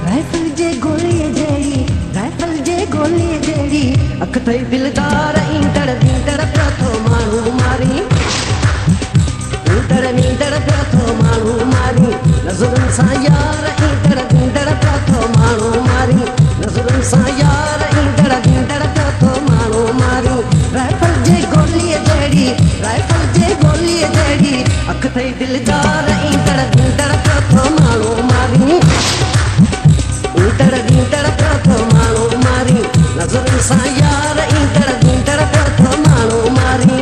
Rifle जे गोलीअ जहिड़ी, rifle जे गोलीअ जहिड़ी अख थई दिलदार ईंदड़ ॾींदड़ पियो थो माण्हू मारी, ईंदड़ ॾींदड़ पियो थो माण्हू मारी, नज़रुनि सां यार ईंदड़ ॾींदड़ पियो थो माण्हू मारी, नज़रुनि सां यार ईंदड़ ॾींदड़ पियो थो माण्हू मारी। राइफल जे गोलीअ जहिड़ी, राइफल जे गोलीअ जहिड़ी अख थई दिलदार ईंदड़ ॾींदड़ पियो थो माण्हू मारी, ईंदड़ ॾींदड़ पियो थो माण्हू मारी, नज़रुनि सां यार ईंदड़ ॾींदड़ पियो थो माण्हू मारी।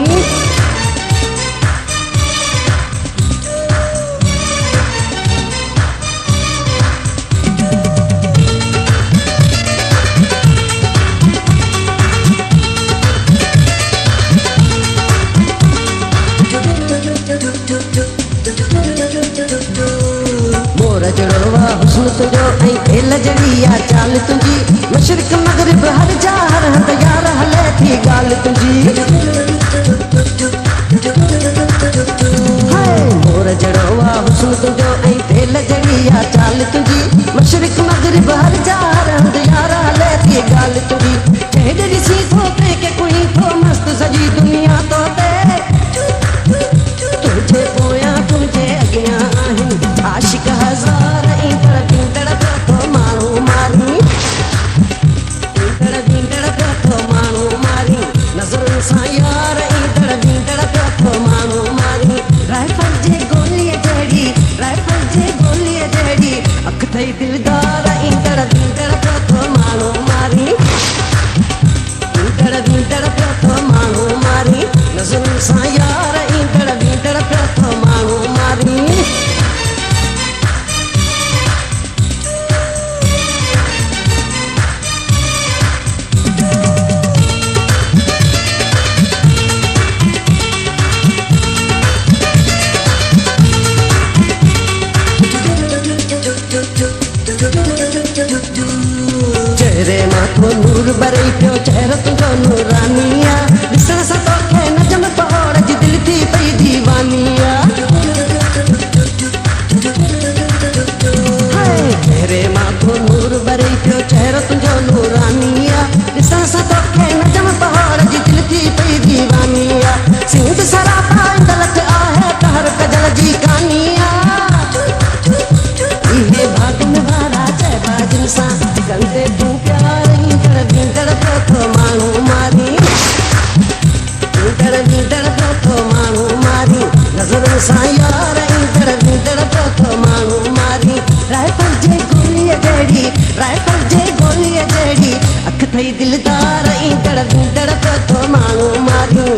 मोर जहिड़ो वा हुस्न तुंहिंजो ऐं दिल जहिड़ी आ चाल तुंहिंजी, मशरिक़ मग़रिब हर जा हर हंधि यार हले थी ॻाल्हि तुंहिंजी। हाय मोर जहिड़ो वा हुस्न तुंहिंजो ऐं दिल जहिड़ी आ चाल तुंहिंजी, मशरिक़ मग़रिब हर जा हर हंधि यार हले थी ॻाल्हि तुंहिंजी। चहिरे ॾिसी थो पे के कोई थो मस्त सॼी दुनिया तो ते, तुंहिंजे पोयां तुंहिंजे अॻियां आहिनि आशिक हज़ार, ईंदड़ ॾींदड़ पियो थो माण्हू मारी, ईंदड़ ॾींदड़ पियो थो माण्हू मारी, नज़रुनि सां यार ईंदड़ ॾींदड़ पियो थो माण्हू मारी। राइफल जे गोलीअ जहिड़ी, राइफल जे गोलीअ जहिड़ी अख थई दिलदार ईंदड़ ॾींदड़ पियो थो माण्हू मारी, ईंदड़ ॾींदड़ पियो थो माण्हू मारी, नज़रुनि सां यार ईंदड़ ॾींदड़ पियो थो माण्हू मारी। चेहरे माथो नूर बरई पियो, चेहरो तुंहिंजो नूरानी आ, ॾिसण सां तोखे नजम पहाड़ जी दिलि थी पई दीवानी आ। हाय चेहरे माथो नूर बरई पियो, चेहरो तुंहिंजो नूरानी आ, ॾिसण सां तोखे नजम पहाड़ जी दिलि थी पई दीवानी आ। सिंध सरापा इंदलक आहे कहर कजल जी कहानी आ, इहे भागन वारा चइबा जिन सां कंदे तूं प्यार, ईंदड़ ॾींदड़ पियो थो माण्हू मारी, ईंदड़ ॾींदड़ पियो थो माण्हू मारी, नज़रुनि सां यार ईंदड़ ॾींदड़ पियो थो माण्हू मारी। राइफल जे गोलीअ जहिड़ी, राइफल जे गोलीअ जहिड़ी अख थई दिलदार ईंदड़ ॾींदड़ पियो थो माण्हू मारी,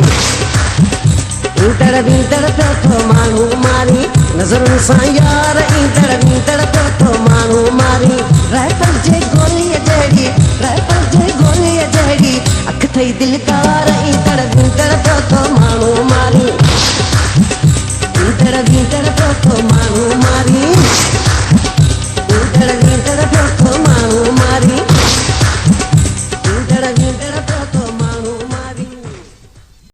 ईंदड़ ॾींदड़ पियो थो माण्हू मारी, नज़रुनि सां यार ईंदड़ ॾींदड़ पियो थो माण्हू मारी। राइफल जे गोलीअ जहिड़ी, राइफल जे गोलीअ जहिड़ी अख थई दिलदार